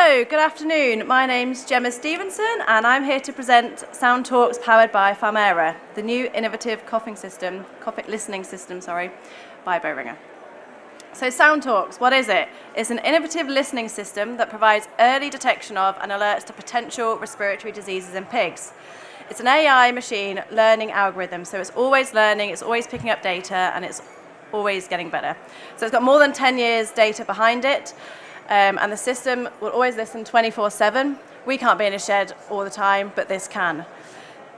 Hello, good afternoon. My name's Gemma Stevenson and I'm here to present Sound Talks powered by Pharmera, the new innovative coughing listening system, by Boehringer. So Sound Talks, what is it? It's an innovative listening system that provides early detection of and alerts to potential respiratory diseases in pigs. It's an AI machine learning algorithm, so it's always learning, it's always picking up data, and it's always getting better. So it's got more than 10 years data behind it. And the system will always listen 24/7. We can't be in a shed all the time, but this can.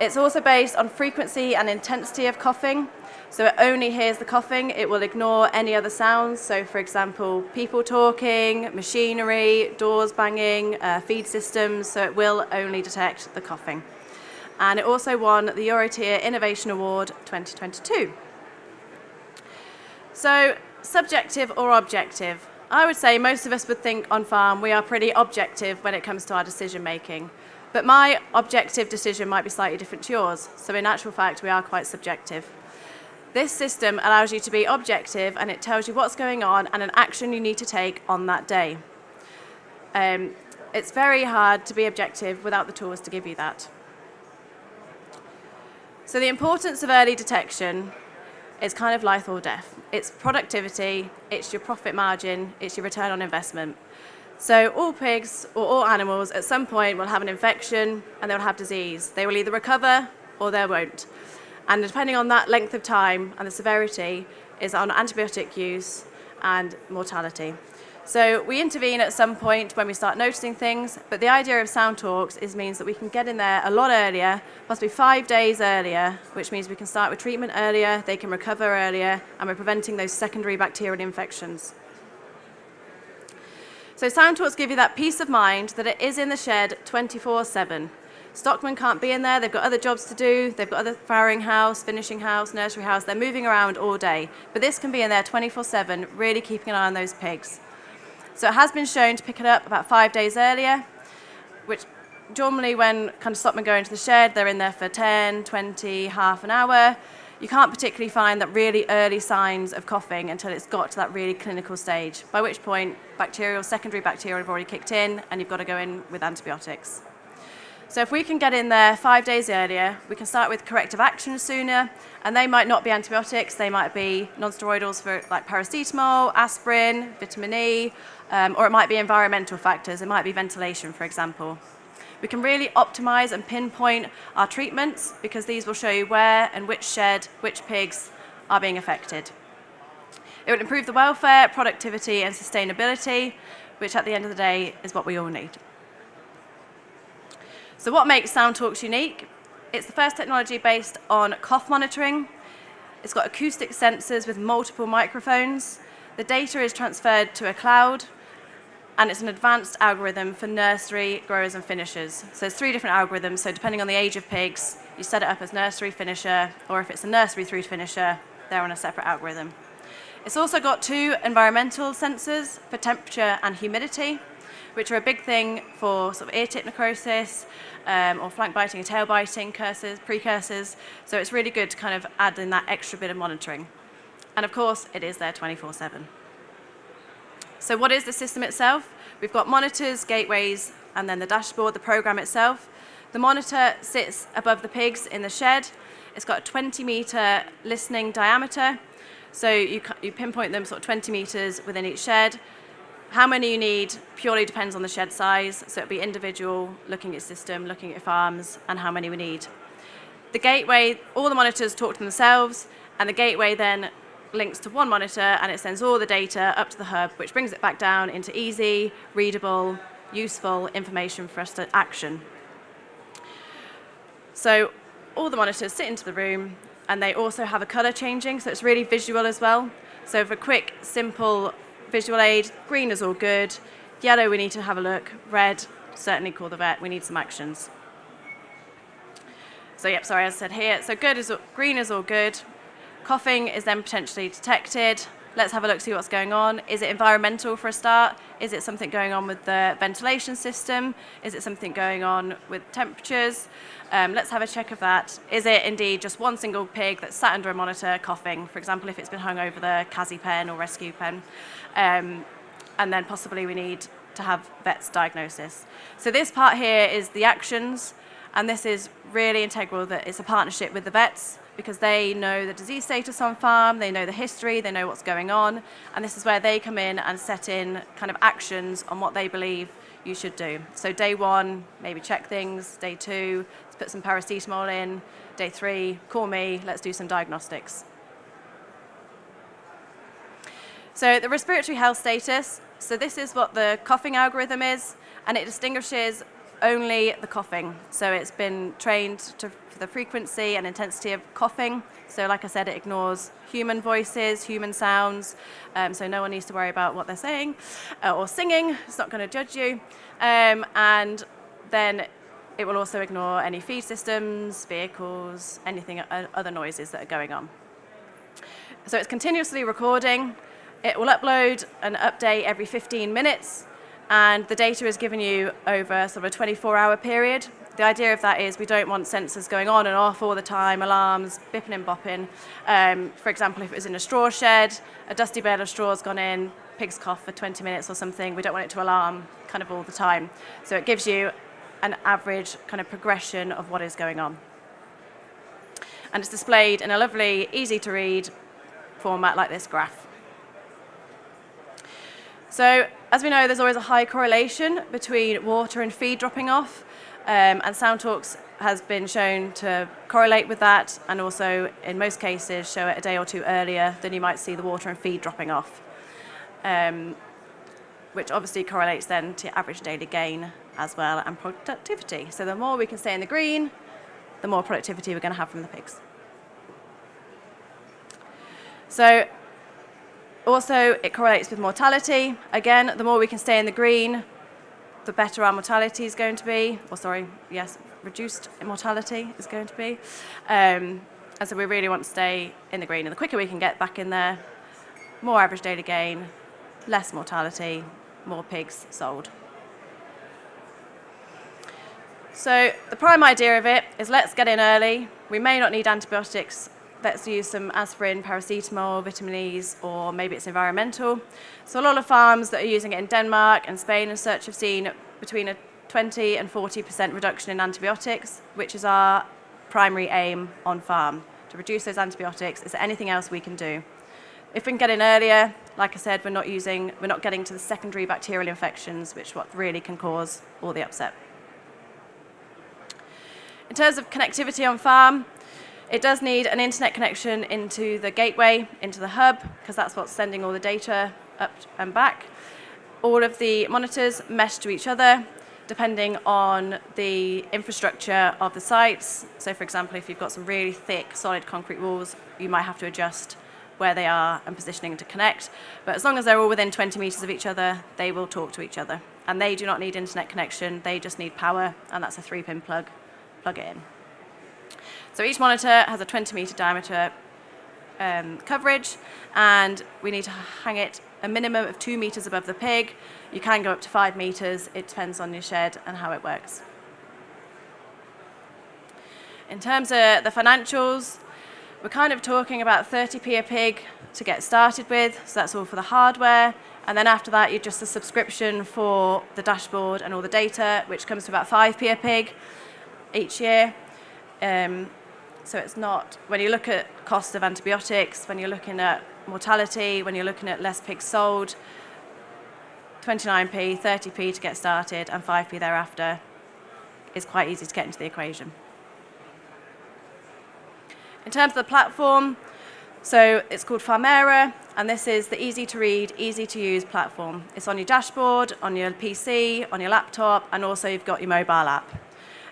It's also based on frequency and intensity of coughing. So it only hears the coughing. It will ignore any other sounds. So for example, people talking, machinery, doors banging, feed systems. So it will only detect the coughing. And it also won the Eurotier Innovation Award 2022. So subjective or objective? I would say most of us would think on farm we are pretty objective when it comes to our decision making. But my objective decision might be slightly different to yours. So in actual fact, we are quite subjective. This system allows you to be objective and it tells you what's going on and an action you need to take on that day. It's very hard to be objective without the tools to give you that. So the importance of early detection is kind of life or death. It's productivity, it's your profit margin, it's your return on investment. So all pigs or all animals at some point will have an infection and they'll have disease. They will either recover or they won't. And depending on that length of time and the severity is on antibiotic use and mortality. So we intervene at some point when we start noticing things, but the idea of Sound Talks means that we can get in there a lot earlier, possibly 5 days earlier, which means we can start with treatment earlier, they can recover earlier, and we're preventing those secondary bacterial infections. So Sound Talks give you that peace of mind that it is in the shed 24/7. Stockmen can't be in there, they've got other jobs to do, they've got other farrowing house, finishing house, nursery house, they're moving around all day. But this can be in there 24/7, really keeping an eye on those pigs. So it has been shown to pick it up about 5 days earlier, which normally when kind of stockmen go into the shed, they're in there for 10, 20, half an hour. You can't particularly find that really early signs of coughing until it's got to that really clinical stage, by which point secondary bacterial have already kicked in and you've got to go in with antibiotics. So if we can get in there 5 days earlier, we can start with corrective action sooner, and they might not be antibiotics, they might be non-steroidals for like paracetamol, aspirin, vitamin E, or it might be environmental factors, it might be ventilation, for example. We can really optimize and pinpoint our treatments because these will show you where and which shed, which pigs are being affected. It will improve the welfare, productivity, and sustainability, which at the end of the day is what we all need. So what makes Sound Talks unique? It's the first technology based on cough monitoring. It's got acoustic sensors with multiple microphones. The data is transferred to a cloud, and it's an advanced algorithm for nursery, growers, and finishers. So there's 3 different algorithms, so depending on the age of pigs, you set it up as nursery, finisher, or if it's a nursery through to finisher, they're on a separate algorithm. It's also got 2 environmental sensors for temperature and humidity, which are a big thing for sort of ear tip necrosis, or flank biting and tail biting precursors. So it's really good to kind of add in that extra bit of monitoring. And of course, it is there 24/7. So what is the system itself? We've got monitors, gateways, and then the dashboard, the program itself. The monitor sits above the pigs in the shed. It's got a 20-meter listening diameter. So you pinpoint them sort of 20 meters within each shed. How many you need purely depends on the shed size. So it'll be individual, looking at your system, looking at your farms, and how many we need. The gateway, all the monitors talk to themselves, and the gateway then links to one monitor and it sends all the data up to the hub, which brings it back down into easy, readable, useful information for us to action. So all the monitors sit into the room and they also have a color changing, so it's really visual as well. So for a quick, simple visual aid, green is all good, yellow we need to have a look, red, certainly call the vet, we need some actions. So as I said here, so green is all good. Coughing is then potentially detected. Let's have a look, see what's going on. Is it environmental for a start? Is it something going on with the ventilation system? Is it something going on with temperatures? Let's have a check of that. Is it indeed just one single pig that's sat under a monitor coughing? For example, if it's been hung over the CASI pen or rescue pen. And then possibly we need to have vet's diagnosis. So this part here is the actions, and this is really integral that it's a partnership with the vets, because they know the disease status on farm, they know the history, they know what's going on, and this is where they come in and set in kind of actions on what they believe you should do. So day 1, maybe check things. Day 2, let's put some paracetamol in. Day 3, call me, let's do some diagnostics. So the respiratory health status, so this is what the coughing algorithm is, and it distinguishes only the coughing. So it's been trained for the frequency and intensity of coughing. So like I said, it ignores human voices, human sounds, so no one needs to worry about what they're saying or singing. It's not going to judge you. And then it will also ignore any feed systems, vehicles, anything, other noises that are going on. So it's continuously recording. It will upload and update every 15 minutes, and the data is given you over sort of a 24-hour period. The idea of that is we don't want sensors going on and off all the time, alarms, bipping and bopping. For example, if it was in a straw shed, a dusty bale of straw's gone in, pigs cough for 20 minutes or something, we don't want it to alarm kind of all the time. So it gives you an average kind of progression of what is going on. And it's displayed in a lovely, easy to read format like this graph. So as we know, there's always a high correlation between water and feed dropping off, and SOUNDTALKS has been shown to correlate with that, and also in most cases show it a day or two earlier than you might see the water and feed dropping off, which obviously correlates then to average daily gain as well, and productivity. So the more we can stay in the green, the more productivity we're going to have from the pigs. So also, it correlates with mortality. Again, the more we can stay in the green, the better our mortality is going to be. Reduced mortality is going to be. And so we really want to stay in the green. And the quicker we can get back in there, more average daily gain, less mortality, more pigs sold. So the prime idea of it is let's get in early. We may not need antibiotics. Let's use some aspirin, paracetamol, vitamin E's, or maybe it's environmental. So a lot of farms that are using it in Denmark and Spain and such have seen between a 20 and 40% reduction in antibiotics, which is our primary aim on farm, to reduce those antibiotics. Is there anything else we can do? If we can get in earlier, like I said, we're not getting to the secondary bacterial infections, which what really can cause all the upset. In terms of connectivity on farm, it does need an internet connection into the gateway, into the hub, because that's what's sending all the data up and back. All of the monitors mesh to each other, depending on the infrastructure of the sites. So for example, if you've got some really thick, solid concrete walls, you might have to adjust where they are and positioning to connect. But as long as they're all within 20 meters of each other, they will talk to each other. And they do not need internet connection, they just need power, and that's a 3-pin plug. Plug it in. So each monitor has a 20-meter diameter coverage, and we need to hang it a minimum of 2 meters above the pig. You can go up to 5 meters. It depends on your shed and how it works. In terms of the financials, we're kind of talking about 30p a pig to get started with, so that's all for the hardware. And then after that, you're just a subscription for the dashboard and all the data, which comes to about 5p a pig each year. So it's not, when you look at cost of antibiotics, when you're looking at mortality, when you're looking at less pigs sold, 29p, 30p to get started, and 5p thereafter is quite easy to get into the equation. In terms of the platform, so it's called Farmera, and this is the easy to read, easy to use platform. It's on your dashboard, on your PC, on your laptop, and also you've got your mobile app.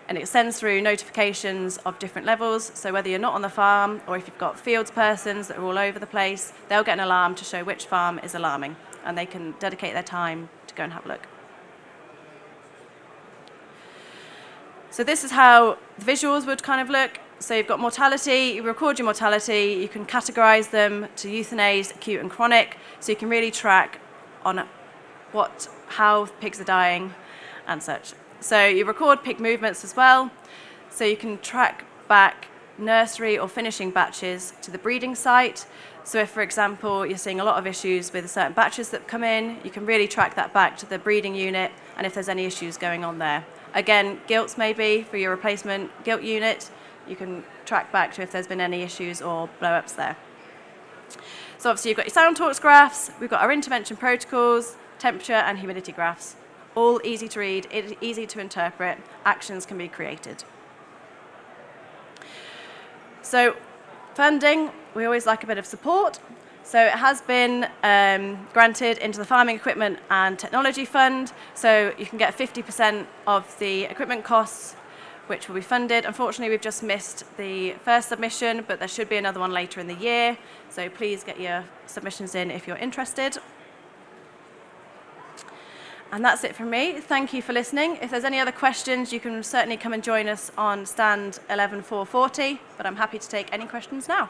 And it sends through notifications of different levels. So whether you're not on the farm or if you've got fields persons that are all over the place, they'll get an alarm to show which farm is alarming, and they can dedicate their time to go and have a look. So this is how the visuals would kind of look. So you've got mortality, you record your mortality, you can categorize them to euthanized, acute and chronic, so you can really track on how pigs are dying and such. So you record pig movements as well, so you can track back nursery or finishing batches to the breeding site. So if, for example, you're seeing a lot of issues with certain batches that come in, you can really track that back to the breeding unit and if there's any issues going on there. Again, gilts maybe for your replacement gilt unit, you can track back to if there's been any issues or blow-ups there. So obviously you've got your SOUNDTALKS graphs, we've got our intervention protocols, temperature and humidity graphs. All easy to read, easy to interpret, actions can be created. So funding, we always like a bit of support. So it has been granted into the Farming Equipment and Technology Fund, so you can get 50% of the equipment costs, which will be funded. Unfortunately, we've just missed the first submission, but there should be another one later in the year, so please get your submissions in if you're interested. And that's it from me. Thank you for listening. If there's any other questions, you can certainly come and join us on stand 11440, but I'm happy to take any questions now.